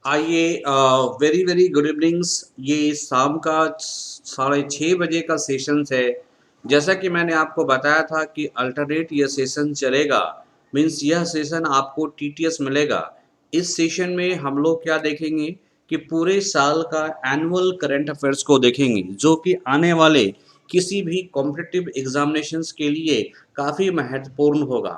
आइए, very very good evenings. ये शाम का 6:30 बजे का सेशंस है। जैसा कि मैंने आपको बताया था कि अल्टरनेट ये सेशन चलेगा, मीन्स यह सेशन आपको टीटीएस मिलेगा। इस सेशन में हम लोग क्या देखेंगे कि पूरे साल का एनुअल करंट अफेयर्स को देखेंगे, जो कि आने वाले किसी भी कॉम्पिटिटिव एग्जामिनेशंस के लिए काफ़ी महत्वपूर्ण होगा।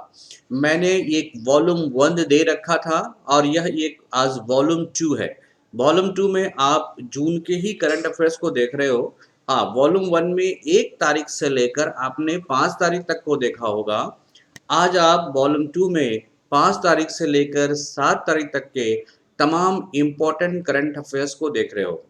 मैंने एक वॉल्यूम 1 दे रखा था और यह एक आज वॉल्यूम 2 है। वॉल्यूम 2 में आप जून के ही करंट अफेयर्स को देख रहे हो। हाँ, वॉल्यूम 1 में 1 तारीख से लेकर आपने 5 तारीख तक को देखा होगा। आज आप वॉल्यूम 2 में 5 तारीख से लेकर 7 तारीख तक के तमाम इम्पोर्टेंट करंट अफेयर्स को देख रहे हो।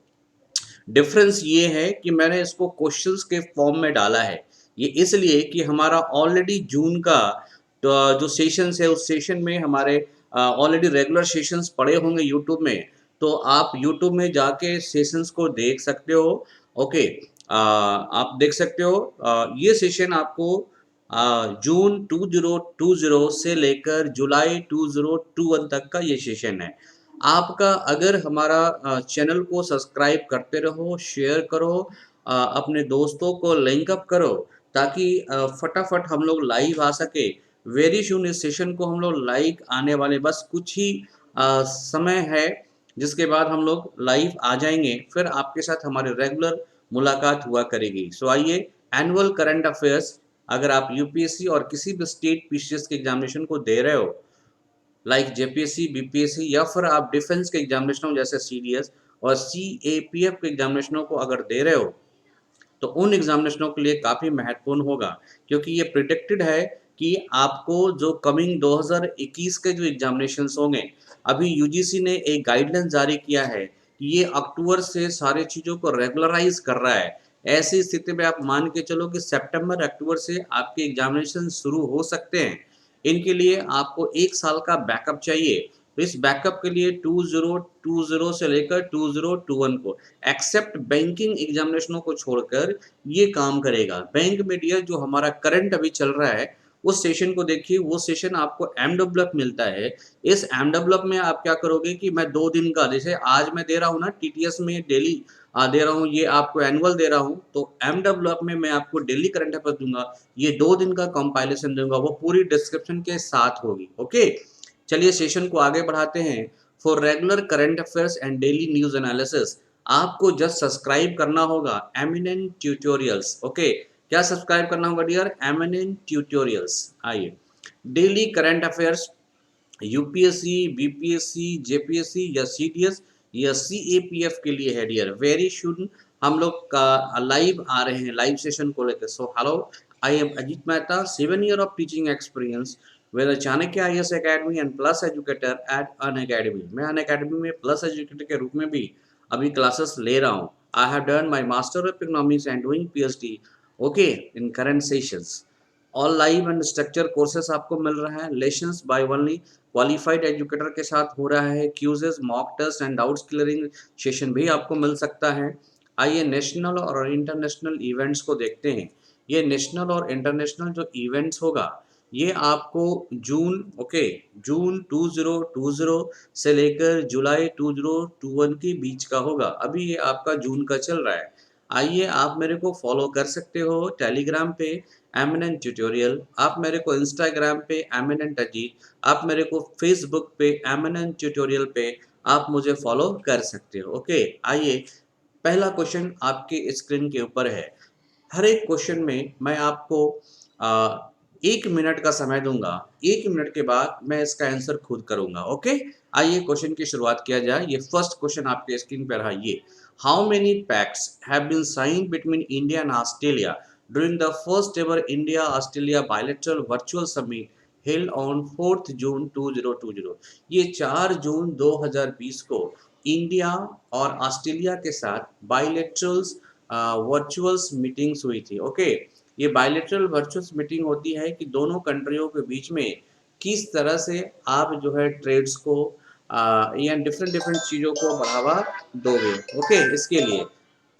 डिफरेंस ये है कि मैंने इसको क्वेश्चंस के फॉर्म में डाला है। ये इसलिए कि हमारा ऑलरेडी जून का जो सेशंस है, उस सेशन में हमारे ऑलरेडी रेगुलर सेशंस पड़े होंगे यूट्यूब में। तो आप यूट्यूब में जाके सेशंस को देख सकते हो। ओके, आप देख सकते हो। ये सेशन आपको जून 2020 से लेकर जुलाई 2021 तक का ये सेशन है। आपका अगर हमारा चैनल को सब्सक्राइब करते रहो, शेयर करो, अपने दोस्तों को लिंक अप करो, ताकि फटाफट हम लोग लाइव आ सके। वेरी सून इस सेशन को हम लोग लाइव आने वाले बस कुछ ही समय है, जिसके बाद हम लोग लाइव आ जाएंगे। फिर आपके साथ हमारी रेगुलर मुलाकात हुआ करेगी। सो आइए, एनुअल करंट अफेयर्स अगर आप यूपीएससी और किसी भी स्टेट पीसीएस के एग्जामिनेशन को दे रहे हो, लाइक जेपीएससी, बीपीएससी, या फिर आप डिफेंस के एग्जामिनेशनों जैसे सीडीएस और सीएपीएफ के एग्जामिनेशनों को अगर दे रहे हो, तो उन एग्जामिनेशनों के लिए काफ़ी महत्वपूर्ण होगा। क्योंकि ये प्रिडिक्टेड है कि आपको जो कमिंग 2021 के जो एग्जामिनेशंस होंगे, अभी यूजीसी ने एक गाइडलाइन जारी किया है कि ये अक्टूबर से सारी चीज़ों को रेगुलराइज कर रहा है। ऐसी स्थिति में आप मान के चलो कि सितंबर अक्टूबर से आपके एग्जामिनेशन शुरू हो सकते हैं। इनके लिए आपको 1 साल का बैकअप चाहिए। तो इस बैकअप के लिए 2020 से लेकर 2021 को, एक्सेप्ट बैंकिंग एग्जामिनेशनों को छोड़कर, ये काम करेगा। बैंक में डियर जो हमारा करंट अभी चल रहा है, उस सेशन को देखिए। वो सेशन आपको एमडब्ल्यूएफ मिलता है। इस एमडब्ल्यूएफ में आप क्या करोगे कि मैं 2 दिन का, जैसे आज मैं दे रहा हूँ ना टीटीएस में डेली दे रहा हूँ, ये आपको एनुअल दे रहा हूँ, तो एमडब्ल्यूएफ में मैं आपको डेली करंट अफेयर दूंगा। ये 2 दिन का कंपाइलेशन दूंगा, वो पूरी डिस्क्रिप्शन के साथ होगी। ओके, चलिए सेशन को आगे बढ़ाते हैं। For regular current affairs and daily news analysis आपको जस्ट सब्सक्राइब करना होगा एमिनेंट ट्यूटोरियल्स। ओके, क्या सब्सक्राइब करना होगा डियर? Eminent tutorials. आइए, daily current affairs UPSC, BPSC, JPSC या सीडीएस या सीएपीएफ के लिए है डियर। वेरी शुड हम लोग का लाइव आ रहे हैं, लाइव सेशन को लेकर। So hello, I am Ajit Mehta, 7 year of teaching experience with Chanakya IAS academy and plus educator at Unacademy. मैं अन अकेडमी में प्लस एजुकेटर के रूप में भी अभी क्लासेस ले रहा हूँ। I have done my master of economics and doing PhD okay in current sessions. All live and structure courses आपको मिल रहा है। Lessons by only qualified educator के साथ हो रहा है। Quizzes, mock test and doubts clearing session भी आपको मिल सकता है। आइए नेशनल और इंटरनेशनल इवेंट्स को देखते हैं। ये नेशनल और इंटरनेशनल जो इवेंट्स होगा, ये आपको जून 2020 से लेकर जुलाई 2021 के बीच का होगा। अभी ये आपका जून का चल रहा है। आइए, आप मेरे को फॉलो कर सकते हो टेलीग्राम पे एमिनेंट ट्यूटोरियल, आप मेरे को इंस्टाग्राम पे एमिनेंट अजीत, आप मेरे को फेसबुक पे एमिनेंट ट्यूटोरियल पे आप मुझे फॉलो कर सकते हो। ओके, आइए, पहला क्वेश्चन आपके स्क्रीन के ऊपर है। हर एक क्वेश्चन में मैं आपको 1 मिनट का समय दूंगा। 1 मिनट के बाद मैं इसका आंसर खुद करूंगा। ओके, आइए क्वेश्चन की शुरुआत किया जाए। ये फर्स्ट क्वेश्चन आपके स्क्रीन पर रहा। ये how many pacts have been signed between India and Australia during the first ever India Australia bilateral virtual summit held on 4 June 2020। ये 4 जून 2020 को इंडिया और ऑस्ट्रेलिया के साथ बायलैटरल्स वर्चुअल्स मीटिंग्स हुई थी। ओके, ये बायलैटरल वर्चुअल्स मीटिंग होती है कि दोनों कंट्रियों के बीच में किस तरह से आप जो है ट्रेड्स को या डिफरेंट डिफरेंट चीज़ों को बढ़ावा दोगे। ओके, इसके लिए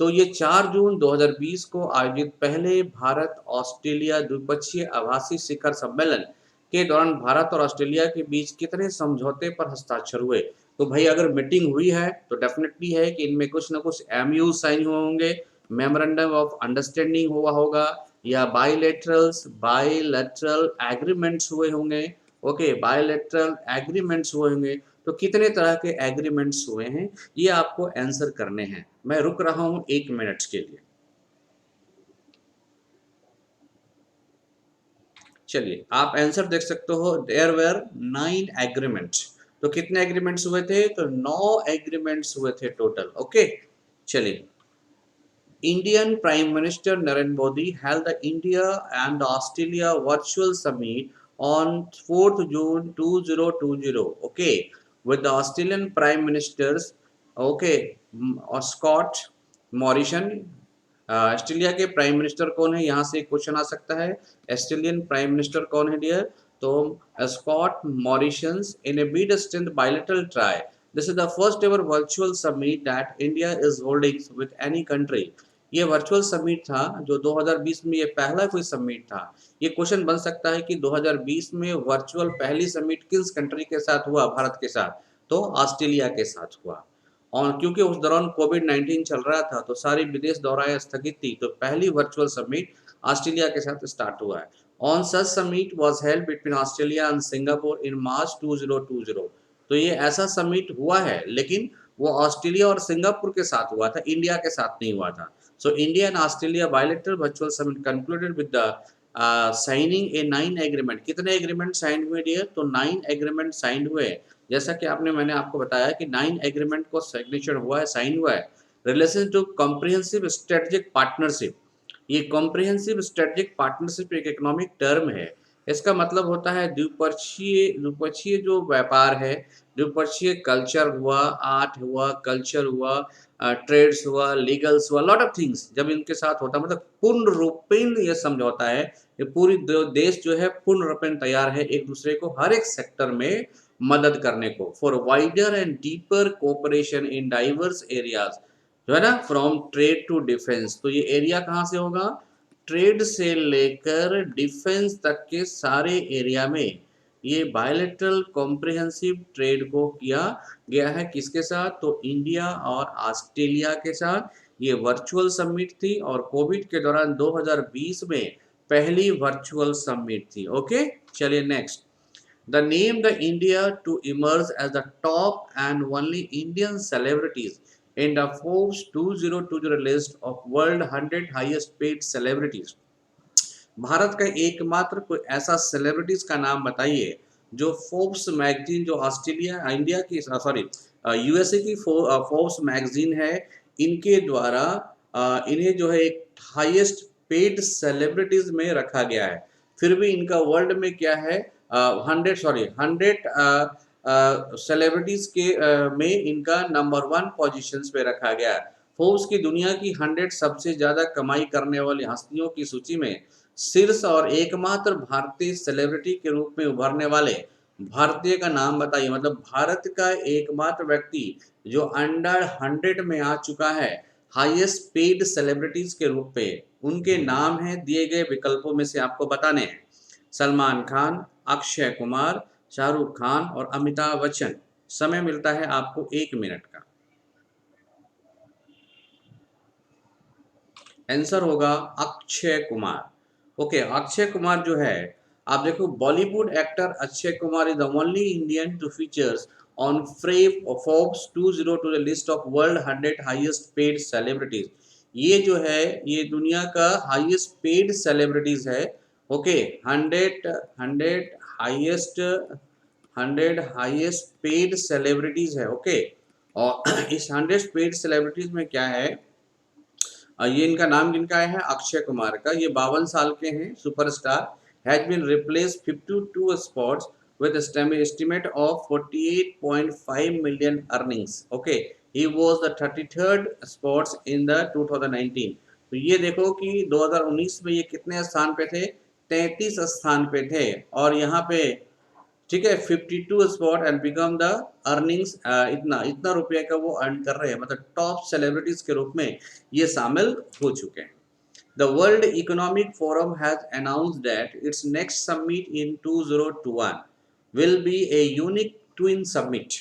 तो ये 4 जून 2020 को आयोजित पहले भारत ऑस्ट्रेलिया द्विपक्षीय आभासी शिखर सम्मेलन के दौरान भारत और ऑस्ट्रेलिया के बीच कितने समझौते पर हस्ताक्षर हुए? तो भाई अगर मीटिंग हुई है तो डेफिनेटली है कि इनमें कुछ ना कुछ एमयू साइन हुए होंगे, मेमोरेंडम ऑफ अंडरस्टैंडिंग हुआ होगा, या बायलैटरल एग्रीमेंट्स हुए होंगे। ओके, बायलैटरल एग्रीमेंट्स हुए होंगे। तो कितने तरह के एग्रीमेंट्स हुए हैं ये आपको आंसर करने हैं। मैं रुक रहा हूं 1 मिनट के लिए। चलिए आप आंसर देख सकते हो, देयर वेर 9 एग्रीमेंट्स। तो कितने एग्रीमेंट्स हुए थे? तो 9 एग्रीमेंट्स हुए थे टोटल। ओके, चलिए। Indian Prime Minister Narendra Modi held the India and Australia virtual summit on 4th June 2020. Okay, with the Australian Prime Ministers, okay, Scott Morrison। Australia के prime minister कौन है? यहाँ से क्वेश्चन आ सकता है, ऑस्ट्रेलियन प्राइम मिनिस्टर कौन है dear? तो Scott Morrison's in a bid strength bilateral tie. This is the first ever virtual summit that India is holding with any country. ये वर्चुअल समिट था जो 2020 में, ये पहला कोई समिट था। ये क्वेश्चन बन सकता है कि 2020 में वर्चुअल पहली समिट किस कंट्री के साथ हुआ? भारत के साथ। तो ऑस्ट्रेलिया के साथ हुआ। और क्योंकि उस दौरान कोविड-19 चल रहा था तो सारी विदेश दौराएं स्थगित थी, तो पहली वर्चुअल समिट ऑस्ट्रेलिया के साथ स्टार्ट हुआ है। On such summit was held between Australia and Singapore in March 2020। तो ये ऐसा समिट हुआ है, लेकिन वो ऑस्ट्रेलिया और सिंगापुर के साथ हुआ था, इंडिया के साथ नहीं हुआ था। So India and Australia bilateral virtual summit concluded with the signing A 9 agreement. कितने एग्रीमेंट साइन हुए डियर? तो 9 एग्रीमेंट साइन हुए। जैसा कि मैंने आपको बताया कि 9 एग्रीमेंट को सिग्नेचर हुआ है, साइन हुआ है। Relation to comprehensive strategic partnership. ये कॉम्प्रिहेंसिव स्ट्रेटेजिक पार्टनरशिप एक इकोनॉमिक टर्म है। इसका मतलब होता है द्विपक्षीय द्विपक्षीय जो व्यापार है, द्विपक्षीय कल्चर हुआ, आर्ट हुआ, कल्चर हुआ, ट्रेड्स हुआ, लीगल्स हुआ, लॉट ऑफ थिंग्स जब इनके साथ होता है, मतलब पूर्ण रूपेण ये समझौता है। ये पूरी देश जो है पूर्ण रूपेण तैयार है एक दूसरे को हर एक सेक्टर में मदद करने को, for wider and deeper cooperation in diverse areas, जो है ना, फ्रॉम ट्रेड टू डिफेंस। तो ये एरिया कहाँ से होगा? ट्रेड से लेकर डिफेंस तक के सारे एरिया में ये बायलैटरल कॉम्प्रिहेंसिव ट्रेड को किया गया है। किसके साथ? तो इंडिया और ऑस्ट्रेलिया के साथ। ये वर्चुअल समिट थी और कोविड के दौरान 2020 में पहली वर्चुअल समिट थी। ओके, चलिए next. The name the India to emerge as the top and only Indian celebrities in the Forbes 2020 list of world 100 highest paid celebrities। Bharat का एकमात्र कोई ऐसा सेलिब्रिटीज का नाम बताइए जो फोर्ब्स मैगजीन, जो ऑस्ट्रेलिया इंडिया की सॉरी यूएसए की फोर्ब्स मैगजीन है, इनके द्वारा इन्हें जो है एक हाईएस्ट पेड सेलिब्रिटीज में रखा गया है। फिर भी इनका वर्ल्ड में क्या है, 100 सेलिब्रिटीज के में इनका नंबर 1 पोजीशंस पे रखा गया है। फोर्ब्स की दुनिया की 100 सबसे ज्यादा कमाई करने वाली हस्तियों की सूची में शीर्ष और एकमात्र भारतीय सेलिब्रिटी के रूप में उभरने वाले भारतीय का नाम बताइए। मतलब भारत का एकमात्र व्यक्ति जो अंडर 100 में आ चुका है हाईएस्ट पेड सेलिब्रिटीज के रूप में, उनके नाम है दिए गए विकल्पों में से आपको बताने हैं। सलमान खान, अक्षय कुमार, शाहरुख खान और अमिताभ बच्चन। समय मिलता है आपको 1 मिनट का। आंसर होगा अक्षय कुमार। ओके, अक्षय कुमार जो है, आप देखो Bollywood actor Akshay Kumar is the only Indian to features on Forbes 2020 list of world 100 highest paid celebrities. ये जो है ये दुनिया का हाईएस्ट पेड सेलिब्रिटीज है। ओके, 100 हाईएस्ट पेड सेलिब्रिटीज है। ओके, और इस 100 पेड सेलिब्रिटीज में क्या है, ये इनका नाम जिनका है अक्षय कुमार का, ये 52 साल के हैं, superstar. Has been replace 52 spots with estimate of 48.5 million earnings. Okay, he was the 33rd spots in the 2019। तो ये देखो कि 2019 में ये कितने स्थान पे थे? 33 स्थान पे थे। और यहाँ पे ठीक है 52 spot and become the earnings, इतना इतना रुपये का वो अर्न कर रहे हैं, मतलब टॉप सेलिब्रिटीज के रूप में ये शामिल हो चुके हैं। The World Economic Forum has announced that its next summit in 2021 will be a unique twin summit।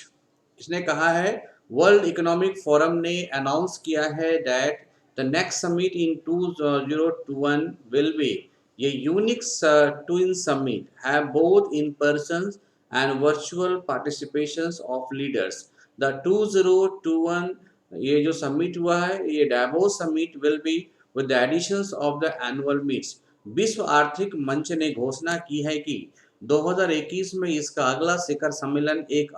इसने कहा है वर्ल्ड इकोनॉमिक फोरम ने अनाउंस किया है that the next summit in 2021 will be a unique twin summit have both in person and virtual participations of leaders. The 2021 ये जो summit हुआ है ये Davos summit will be with the editions of the annual meets. विश्व आर्थिक मंच ने घोषणा की है कि 2021 में इसका अगला शिखर सम्मेलन एक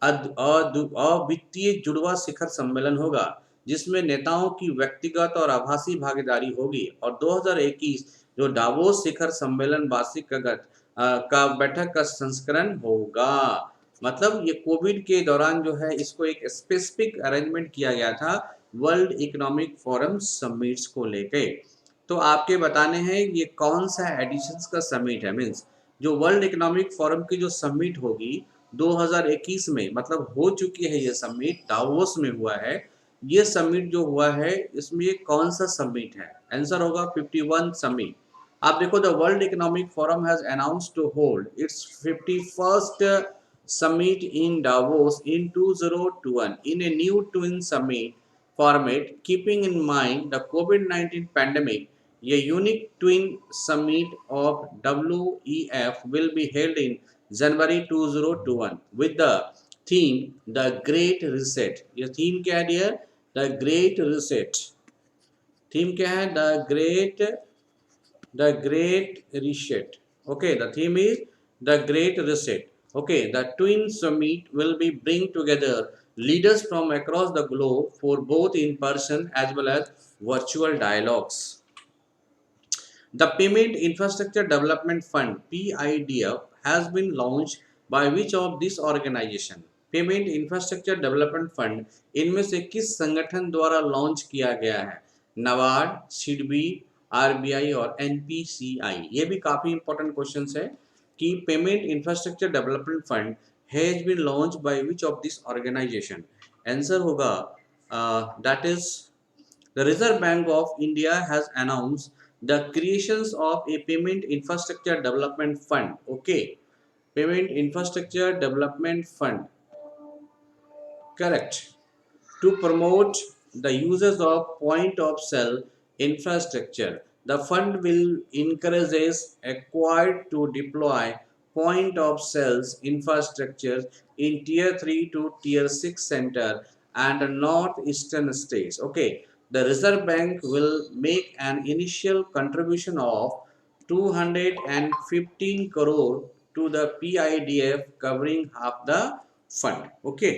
अवित्तीय जुड़वा शिखर सम्मेलन होगा जिसमें नेताओं की व्यक्तिगत और आभासी भागीदारी होगी और 2021 जो डावोस शिखर सम्मेलन वार्षिक का बैठक का संस्करण होगा। मतलब ये कोविड के दौरान जो है इसको एक स्पेसिफिक अरेंजमेंट किया गया था वर्ल्ड इकोनॉमिक फोरम समिट्स को लेके। तो आपके बताने हैं ये कौन सा एडिशंस का समिट है, मीन्स जो वर्ल्ड इकोनॉमिक फोरम की जो समिट होगी 2021 में, मतलब हो चुकी है ये समिट, डावोस में हुआ है ये समिट जो हुआ है इसमें ये कौन सा समिट है? आंसर होगा 51 समिट। आप देखो the world economic forum has announced to hold its 51st summit in Davos in 2021 in a new twin summit format keeping in mind the COVID-19 pandemic. A unique twin summit of WEF will be held in January 2021 with the theme The Great Reset. ये theme क्या है dear? The Great Reset. Theme क्या है? The Great Reset. Okay, the theme is the Great Reset. Okay, the twin summit will be bring together leaders from across the globe for both in person as well as virtual dialogues. The Payment Infrastructure Development Fund (PIDF) has been launched by which of this organization? Payment infrastructure development fund इनमें से किस संगठन द्वारा launch किया गया है? NABARD, SIDBI, RBI और NPCI. ये भी काफी इंपॉर्टेंट क्वेश्चंस है कि payment infrastructure development fund has been launch by which of this organization? Answer होगा that is the Reserve Bank of India has announced the creations of a payment infrastructure development fund. Okay, payment infrastructure development fund, correct, to promote the uses of point of sale infrastructure. The fund will encourage acquired to deploy point of sales infrastructure in tier 3 to tier 6 center and northeastern states. Okay, the Reserve Bank will make an initial contribution of 215 crore to the PIDF covering half the fund. Okay,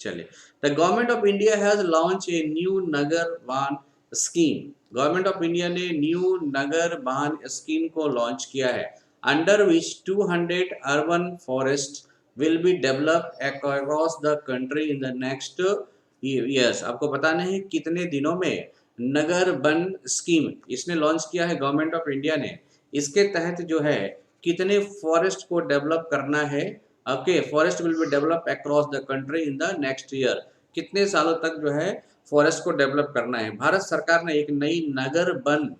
चलिए, the government of India has launched a new Nagar Van scheme. Government of India ने new नगर बान scheme को launch किया है under which 200 urban forest will be develop across the country in the next years. आपको बताना है कितने दिनों में नगर वन स्कीम इसने लॉन्च किया है गवर्नमेंट ऑफ इंडिया ने। इसके तहत जो है कितने फॉरेस्ट को डेवलप करना है? Okay, forest will be develop across the country in the next year. कितने सालों तक जो है फॉरेस्ट को डेवलप करना है? भारत सरकार ने एक नई नगर वन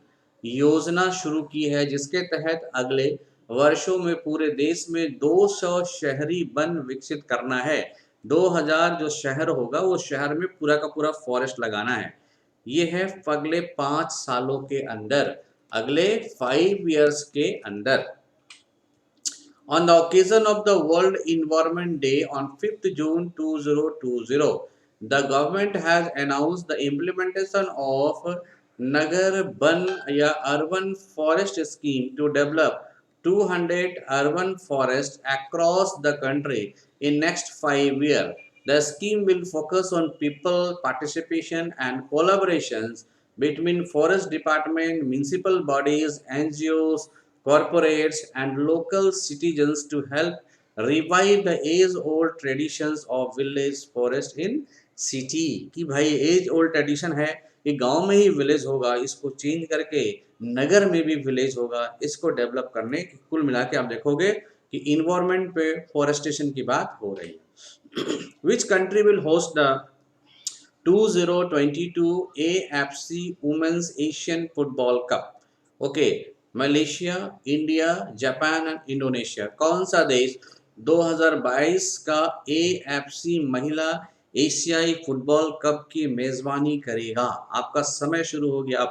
योजना शुरू की है जिसके तहत अगले वर्षों में पूरे देश में 200 शहरी वन विकसित करना है। 2000 जो शहर होगा वो शहर में पूरा का पूरा फॉरेस्ट लगाना है। ये है अगले 5 सालों के अंदर, अगले 5 years के अंदर। On the occasion of the World Environment Day on 5th June 2020, the government has announced the implementation of Nagar Ban या Urban Forest Scheme to develop 200 urban forests across the country in next 5 years. The scheme will focus on people participation and collaborations between forest department, municipal bodies, NGOs, corporates and local citizens to help revive the age old traditions of village forest in city। कि भाई as old tradition है ये गांव में ही village होगा, इसको change करके नगर में भी विलेज होगा, इसको डेवलप करने की कुल मिला के आप देखोगे कि इन्वायरमेंट पे फॉरेस्टेशन की बात हो रही है। Which country will host the 2022 AFC women's Asian football cup? Okay, Malaysia, India, Japan and Indonesia. कौन सा देश 2022 का AFC महिला एशियाई फुटबॉल कप की मेजबानी करेगा? आपका समय शुरू हो गया।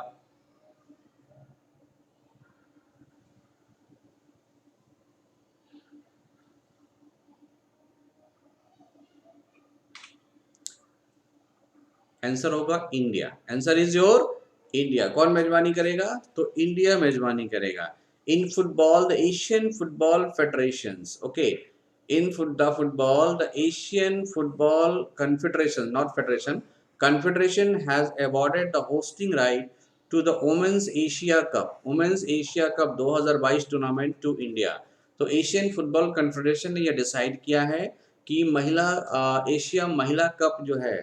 आंसर होगा India. Answer is your India. कौन मेजबानी करेगा? तो इंडिया मेजबानी करेगा। In football the Asian football federation, okay, in football the Asian Football Confederation, not federation, confederation has awarded the hosting right to the women's Asia Cup 2022 tournament to India. तो Asian football confederation ने यह decide किया है कि महिला Asia महिला cup जो है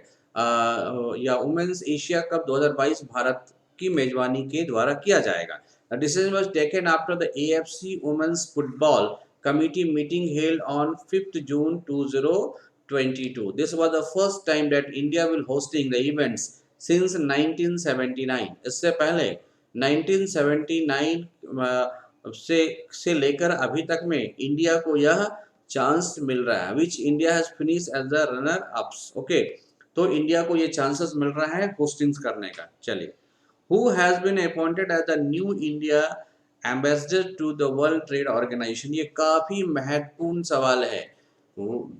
या वुमेन्स एशिया कप 2022 भारत की मेजबानी के द्वारा किया जाएगा। The decision was taken after the AFC Women's Football Committee meeting held on 5th June 2022. This was the first time that India will hosting the events since 1979. इससे पहले 1979 से लेकर अभी तक में इंडिया को यह चांस मिल रहा है, which India has finish as the runner ups. Okay, तो इंडिया को ये चांसेस मिल रहा है होस्टिंग्स करने का। चलिए, who has been appointed as the new India ambassador to the world trade organisation? ये काफी महत्वपूर्ण सवाल है।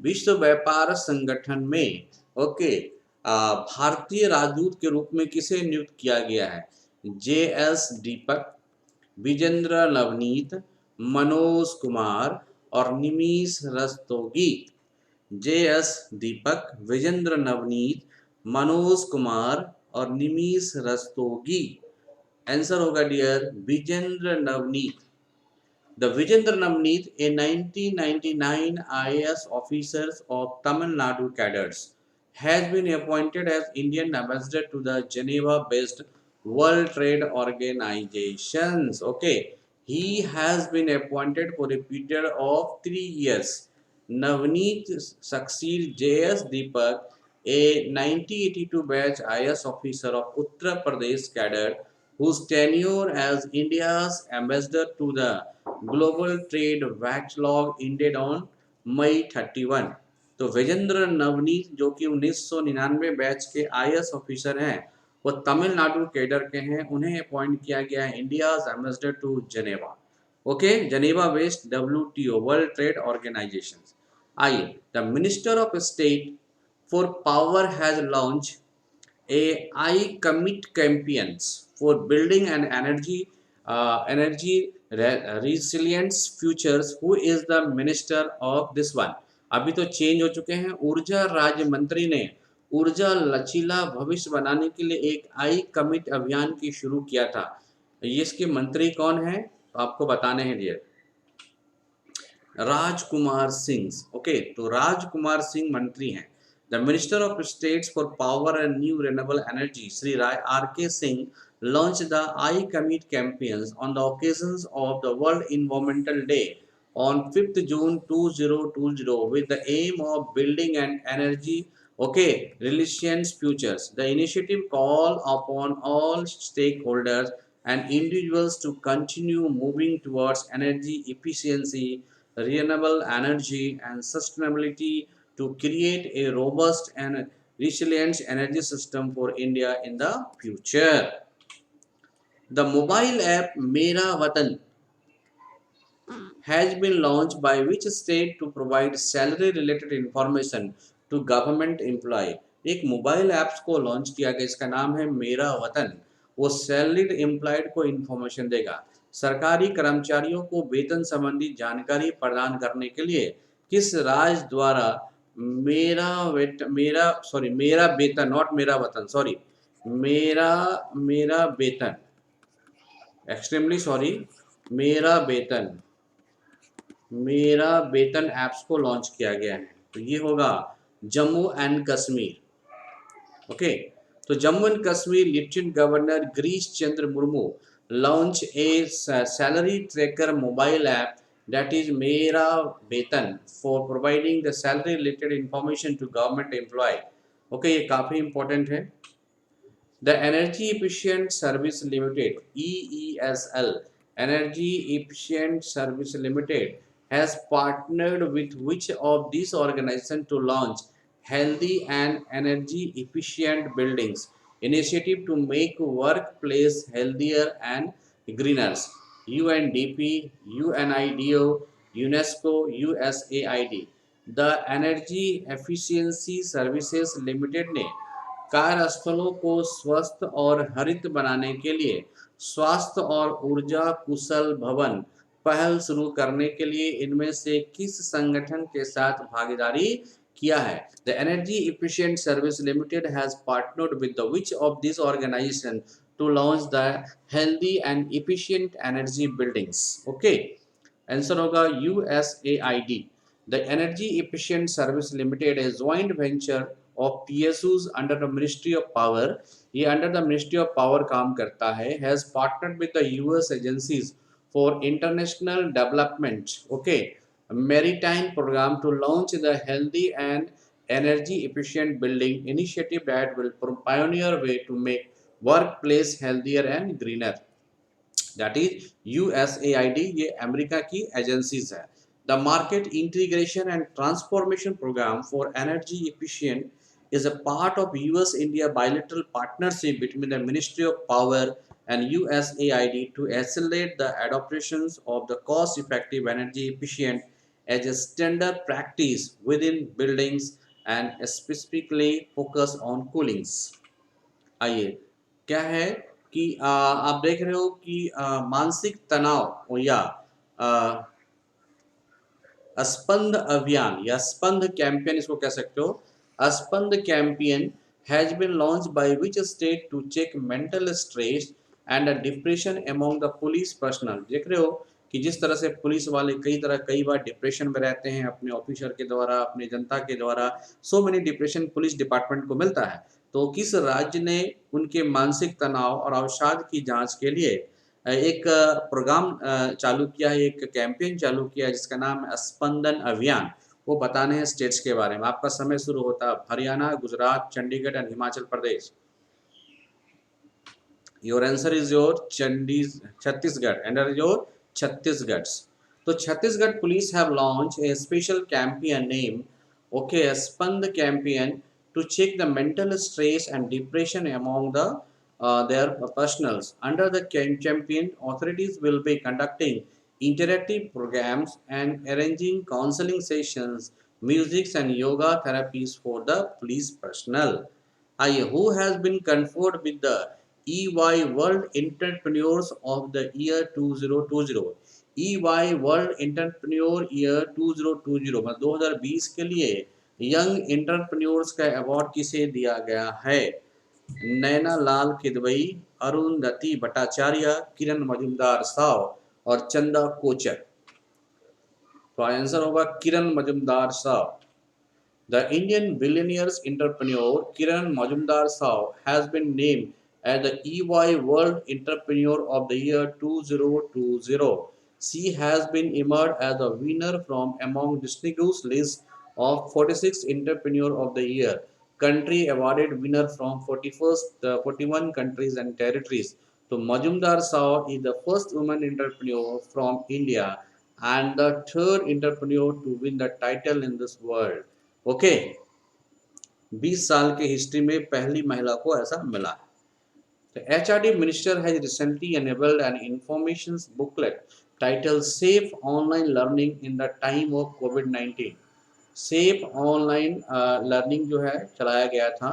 विश्व व्यापार संगठन में, ओके, भारतीय राजदूत के रूप में किसे नियुक्त किया गया है? JS दीपक, विजेंद्र नवनीत, मनोज कुमार और निमिष रस्तोगी। JS दीपक, विजेंद्र नवनीत, मनोज कुमार और निमिष रस्तोगी। आंसर होगा dear Vijendra Navneet. The Vijendra Navneet, a 1999 IAS officer of Tamil Nadu cadets, has been appointed as Indian ambassador to the Geneva-based World Trade Organizations. Okay, he has been appointed for a period of 3 years. Navneet succeeds JS Deepak, a 1982 batch IAS officer of Uttar Pradesh cadet, whose tenure as India's ambassador to the global trade backlog ended on May 31। तो विजेंद्र नवनीत जो कि 1999 batch के IAS officer हैं, वो Tamil Nadu cadre के हैं, उन्हें appoint किया गया है India's ambassador to Geneva. Okay, Geneva based WTO world trade organization. आइए, the minister of state for power has launch a I commit campaigns for building an energy resilient futures. Who is the minister of this one? अभी तो change हो चुके हैं। ऊर्जा राज्य मंत्री ने ऊर्जा लचीला भविष्य बनाने के लिए एक आई कमिट अभियान की शुरू किया था। ये इसके मंत्री कौन है? तो आपको बताने हैं डियर, राजकुमार सिंह। ओके, तो राजकुमार सिंह मंत्री हैं। The Minister of States for Power and New Renewable Energy, Sri R.K. Singh, launched the I Commit campaigns on the occasions of the World Environmental Day on 5th June 2020 with the aim of building an energy, okay, resilient futures. The initiative called upon all stakeholders and individuals to continue moving towards energy efficiency, renewable energy, and sustainability to create a robust and resilient energy system for India in the future. The mobile app Mera Watan has been launched by which state to provide salary related information to government employee? एक mobile apps को launch किया गया, इसका नाम है मेरा वतन। वो सैलरीड एम्प्लॉयड को इंफॉर्मेशन देगा। सरकारी कर्मचारियों को वेतन संबंधी जानकारी प्रदान करने के लिए किस राज्य द्वारा मेरा वेतन, नॉट मेरा वतन, सॉरी, मेरा वेतन, एक्सट्रीमली सॉरी, मेरा वेतन ऐप्स को लॉन्च किया गया है? तो ये होगा जम्मू एंड कश्मीर। ओके, तो Jammu and Kashmir lieutenant governor Girish Chandra Murmu launch a salary tracker mobile app that is मेरा वेतन for providing the salary related information to government employee. Okay, ये काफी इंपॉर्टेंट है। The Energy Efficient Service Limited, EESL, Energy Efficient Service Limited, has partnered with which of these organizations to launch healthy and energy efficient buildings initiative to make workplace healthier and greener? UNDP, UNIDO, UNESCO, USAID. The Energy Efficiency Services Limited ने कार्यस्थलों को स्वस्थ और हरित बनाने के लिए स्वास्थ्य और ऊर्जा कुशल भवन पहल शुरू करने के लिए इनमें से किस संगठन के साथ भागीदारी किया है? The energy efficient service limited has partnered with the which of this organisation to launch the healthy and efficient energy buildings. Okay, answer होगा USAID. The Energy Efficient Service Limited is joint venture of PSUs under the Ministry of Power. ये under the Ministry of Power काम करता है. Has partnered with the US agencies for international development. Okay, a maritime program to launch the healthy and energy efficient building initiative that will pioneer way to make workplace healthier and greener. That is USAID. ये America की agencies है. The market integration and transformation programme for energy efficient is a part of US India bilateral partnership between the Ministry of Power and USAID to accelerate the adoptions of the cost effective energy efficient as a standard practice within buildings and specifically focus on coolings. आइए, क्या है कि आप देख रहे हो कि मानसिक तनाव या स्पंद अभियान या स्पंद कैंपेन इसको कह सकते हो. Spand campaign has been launch by which state to check mental stress and depression among the police personnel. देख रहे हो कि जिस तरह से पुलिस वाले कई बार डिप्रेशन में रहते हैं अपने ऑफिसर के द्वारा, अपने जनता के द्वारा. So many depression police department को मिलता है. तो किस राज्य ने उनके मानसिक तनाव और अवसाद की जांच के लिए एक प्रोग्राम चालू किया है, एक कैंपेन चालू किया है जिसका नाम है स्पंदन अभियान. वो बताने हैं स्टेट्स के बारे में. आपका समय शुरू होता है Haryana, Gujarat, Chandigarh and Himachal Pradesh. Your answer is your Chhattisgarh and your Chhattisgarh. तो Chhattisgarh police have launch a special campaign name okay Spand campaign to check the mental stress and depression among their personals. Under the campaign, authorities will be conducting interactive programs and arranging counseling sessions, music and yoga therapies for the police personnel. Who has been conferred with the EY World Entrepreneurs of the Year 2020? EY World Entrepreneur Year 2020 मतलब 2020 के लिए young entrepreneurs का award किसे दिया गया है? नैना लाल किदवई, अरुंधति भट्टाचार्य, किरण मजुमदार साव और चंदा कोचर. तो आंसर होगा Kiran Mazumdar Shaw. The Indian billionaires entrepreneur Kiran Majumdar-Rao has been named as the EY World Entrepreneur of the Year 2020. She has been emerged as a winner from among distinguished list of 46 Entrepreneur of the Year country awarded winner from 41 countries and territories. So Majumdar-Rao is the first woman entrepreneur from India and the third entrepreneur to win the title in this world. Okay 20 साल के history में पहली महिला को ऐसा मिला है. The HRD minister has recently enabled an information booklet titled Safe Online Learning in the Time of COVID-19. Safe online learning जो है चलाया गया था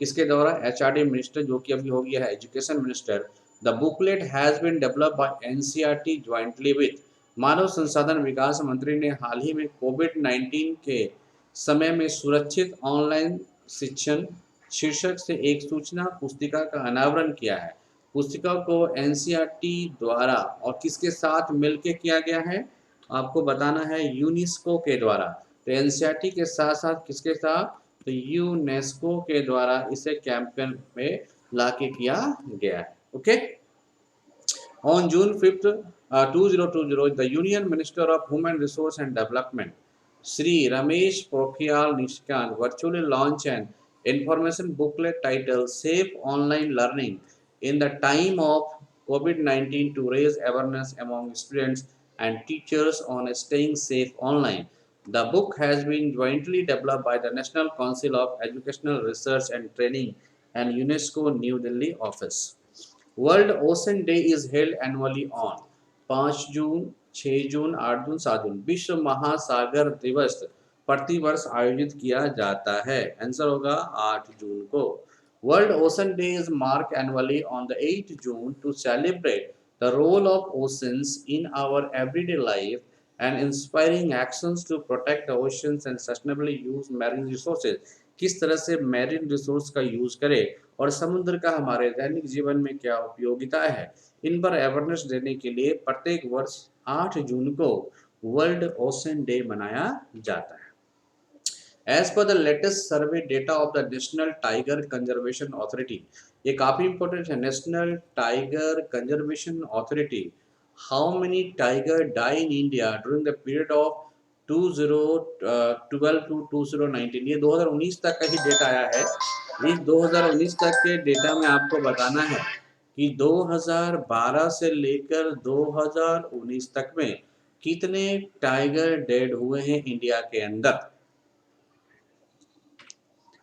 किसके द्वारा? HRD मिनिस्टर जो कि अभी हो गया है education minister. The booklet has been developed by NCERT jointly with. मानव संसाधन विकास मंत्री ने हाल ही में कोविड-19 के समय में सुरक्षित ऑनलाइन शिक्षण शीर्षक से एक सूचना पुस्तिका का अनावरण किया है. पुस्तिका को NCERT द्वारा और किसके साथ मिलकर किया गया है? आपको बताना है यूनेस्को के द्वारा. तो NCERT के साथ साथ किसके साथ? तो यूनेस्को के द्वारा इसे कैंपेन में लाके किया गया है. Okay. On June 5th, 2020, the Union Minister of Human Resource and Development, Shri Ramesh Pokhriyal Nishkank, virtually launched an information booklet titled Safe Online Learning in the Time of COVID-19 to raise awareness among students and teachers on staying safe online. The book has been jointly developed by the National Council of Educational Research and Training and UNESCO New Delhi office. World ocean day is held annually on 5 जून, 6 जून, 8 जून, 7 जून। विश्व महासागर दिवस प्रतिवर्ष आयोजित किया जाता है। Answer होगा 8 June को। World ocean day is mark annually on the 8 June to celebrate the role of oceans in our everyday life and inspiring actions to protect the oceans and sustainably use marine resources। किस तरह से marine resource का use करें और समुद्र का हमारे दैनिक जीवन में क्या उपयोगिता है, इन पर अवेयरनेस देने के लिए प्रत्येक वर्ष 8 जून को वर्ल्ड ओशन डे मनाया जाता है। As per the latest survey data of the National Tiger Conservation Authority, ये काफी इंपॉर्टेंट है, national tiger conservation authority, how many tiger die in India during the period of 2012 to 2019। ये 2019 तक का ही data आया है। इस 2019 तक के डेटा में आपको बताना है कि 2012 से लेकर 2019 तक में कितने टाइगर डेड हुए हैं इंडिया के अंदर।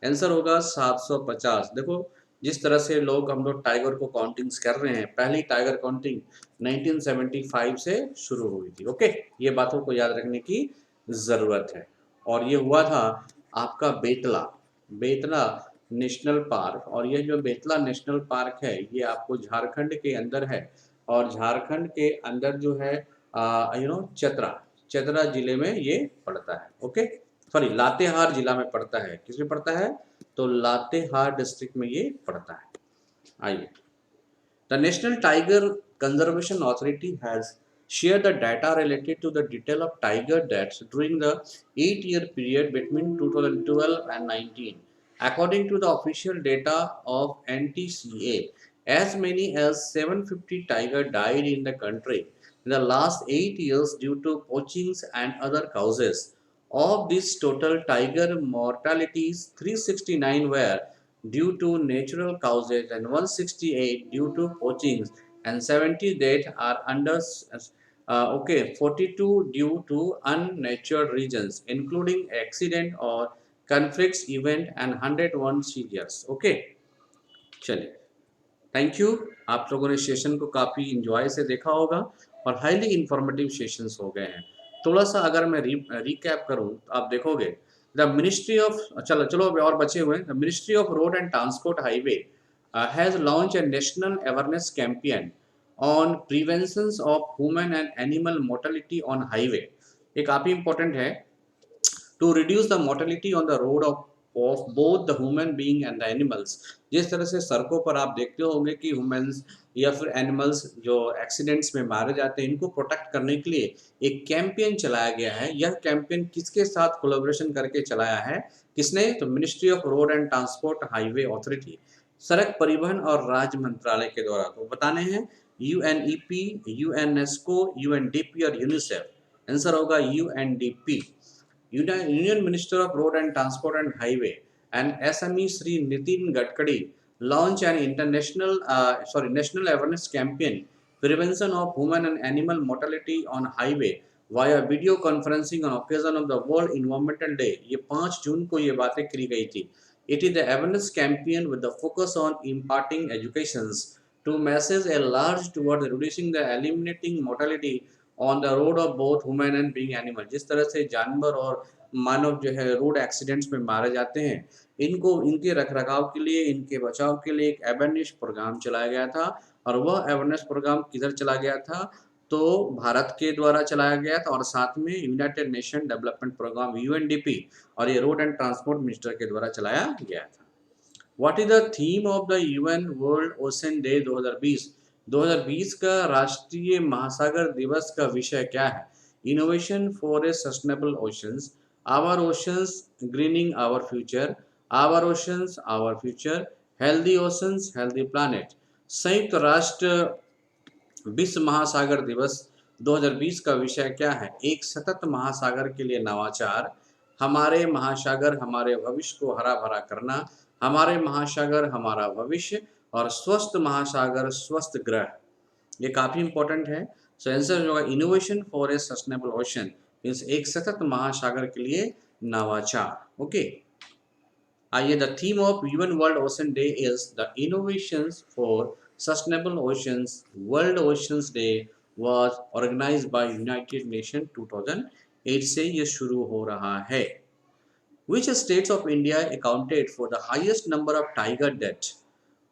आंसर होगा 750। देखो जिस तरह से हम लोग टाइगर को काउंटिंग्स कर रहे हैं, पहली टाइगर काउंटिंग 1975 से शुरू हुई थी। ओके, ये बातों को याद रखने की जरूरत है। और ये हुआ था आपका बेतला नेशनल पार्क। और ये जो बेतला नेशनल पार्क है ये आपको झारखंड के अंदर है, और झारखंड के अंदर जो है चतरा जिले में ये पड़ता है। ओके, सॉरी, लातेहार जिला में पड़ता है। किसमें पड़ता है? तो लातेहार डिस्ट्रिक्ट में ये पड़ता है। आइए, the national tiger conservation authority has shared the data related to the detail of tiger deaths during the 8-year period between 2012 and 19. According to the official data of NTCA, as many as 750 tiger died in the country in the last 8 years due to poachings and other causes. Of this total tiger mortalities, 369 were due to natural causes and 168 due to poachings, and 70 deaths are under 42 due to unnatural reasons, including accident or conflicts event, and 101 serious. Okay, चलिए, thank you. आप लोगों ने session को काफ़ी enjoy से देखा होगा और हाईली इंफॉर्मेटिव सेशंस हो गए हैं। थोड़ा सा अगर मैं रिकैप करूं तो आप देखोगे द मिनिस्ट्री ऑफ चलो और बचे हुए हैं। The ministry of road and transport highway has launch a national awareness campaign on prevention of human and animal mortality on highway. ये काफ़ी इंपॉर्टेंट है, to reduce the mortality on the road of both the human being and the animals. जिस तरह से सड़कों पर आप देखते होंगे कि ह्यूमंस या फिर एनिमल्स जो एक्सीडेंट्स में मारे जाते हैं, इनको प्रोटेक्ट करने के लिए एक कैंपेन चलाया गया है। यह कैंपेन किसके साथ कोलैबोरेशन करके चलाया है? किसने? तो ministry of road and transport highway authority, सड़क परिवहन और राज्य मंत्रालय के द्वारा। तो बताने हैं UNEP, UNESCO, UNDP और यूनिसेफ। आंसर होगा UNDP। Union Minister of Road and Transport and Highway and SME Sri Nitin Gadkari launch an national awareness campaign prevention of human and animal mortality on highway via video conferencing on occasion of the World Environmental Day। ये 5 जून को ये बातें करी गई थी। It is the awareness campaign with the focus on imparting educations to message a large toward reducing the eliminating mortality on the road of both human and being animal. जिस तरह से जानवर और मानव जो है रोड एक्सीडेंट्स में मारे जाते हैं, इनके रखरखाव के लिए, इनके बचाव के लिए एक अवेयरनेस प्रोग्राम चलाया गया था। और वह अवेयरनेस प्रोग्राम किधर चला गया था? तो भारत के द्वारा चलाया गया था, और साथ में United Nation development programme UNDP और ये रोड एंड ट्रांसपोर्ट मिनिस्टर के द्वारा चलाया गया था। What is the theme of the UN world ocean day 2020? 2020 का राष्ट्रीय महासागर दिवस का विषय क्या है? Innovation for a sustainable oceans, our oceans greening our future, our oceans our future, healthy oceans healthy planet. संयुक्त राष्ट्र विश्व महासागर दिवस 2020 का विषय क्या है? एक सतत महासागर के लिए नवाचार, हमारे महासागर हमारे भविष्य को हरा भरा करना, हमारे महासागर हमारा भविष्य, और स्वस्थ महासागर स्वस्थ ग्रह। ये काफ़ी इंपॉर्टेंट है। सो आंसर होगा innovation for a sustainable ocean, means एक सतत महासागर के लिए नवाचार। ओके, आइए, the theme of human world ocean day is the innovations for sustainable oceans. World oceans day was organised by United Nation 2008 से ये शुरू हो रहा है। Which states of India accounted for the highest number of tiger death?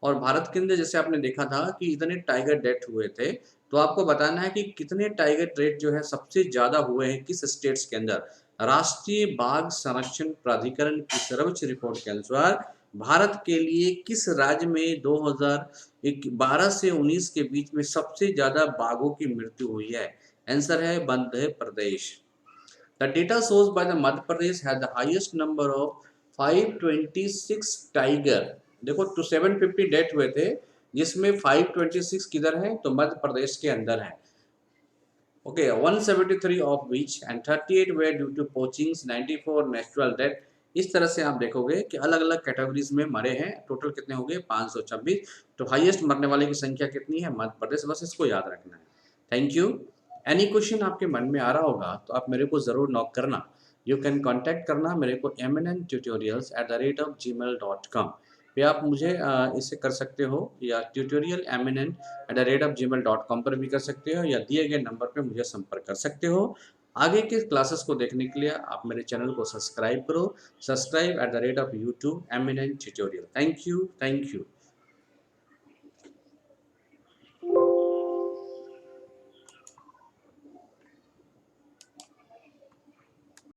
और भारत के अंदर जैसे आपने देखा था कि इतने टाइगर डेथ हुए थे, तो आपको बताना है कि कितने टाइगर डेथ जो है सबसे ज्यादा हुए हैं किस स्टेट्स के अंदर। राष्ट्रीय बाघ संरक्षण प्राधिकरण की सर्वोच्च रिपोर्ट के अनुसार भारत के लिए किस राज्य में 2012 से 19 के बीच में सबसे ज्यादा बाघों की मृत्यु हुई है? आंसर है Madhya Pradesh. The data shows by the Madhya Pradesh has the highest number of 526 tiger. देखो तो 750 डेथ हुए थे, जिसमें 526 किधर है? तो मध्य प्रदेश के अंदर है। Okay, 173 of which and 38 were due to poachings, 94 natural death. इस तरह से आप देखोगे कि अलग अलग कैटेगरीज में मरे हैं। टोटल कितने हो गए? 526। तो हाईएस्ट मरने वाले की संख्या कितनी है? मध्य प्रदेश। बस इसको याद रखना है। Thank you. एनी क्वेश्चन आपके मन में आ रहा होगा तो आप मेरे को ज़रूर नॉक करना। यू कैन कॉन्टैक्ट करना मेरे को eminenttutorials@gmail.com पे आप मुझे इसे कर सकते हो, या tutorial@gmail.com पर भी कर सकते हो, या दिए गए नंबर पे मुझे संपर्क कर सकते हो। आगे के क्लासेस को देखने के लिए आप मेरे चैनल को सब्सक्राइब करो। Subscribe @YouTube eminent tutorial। Thank you, thank you.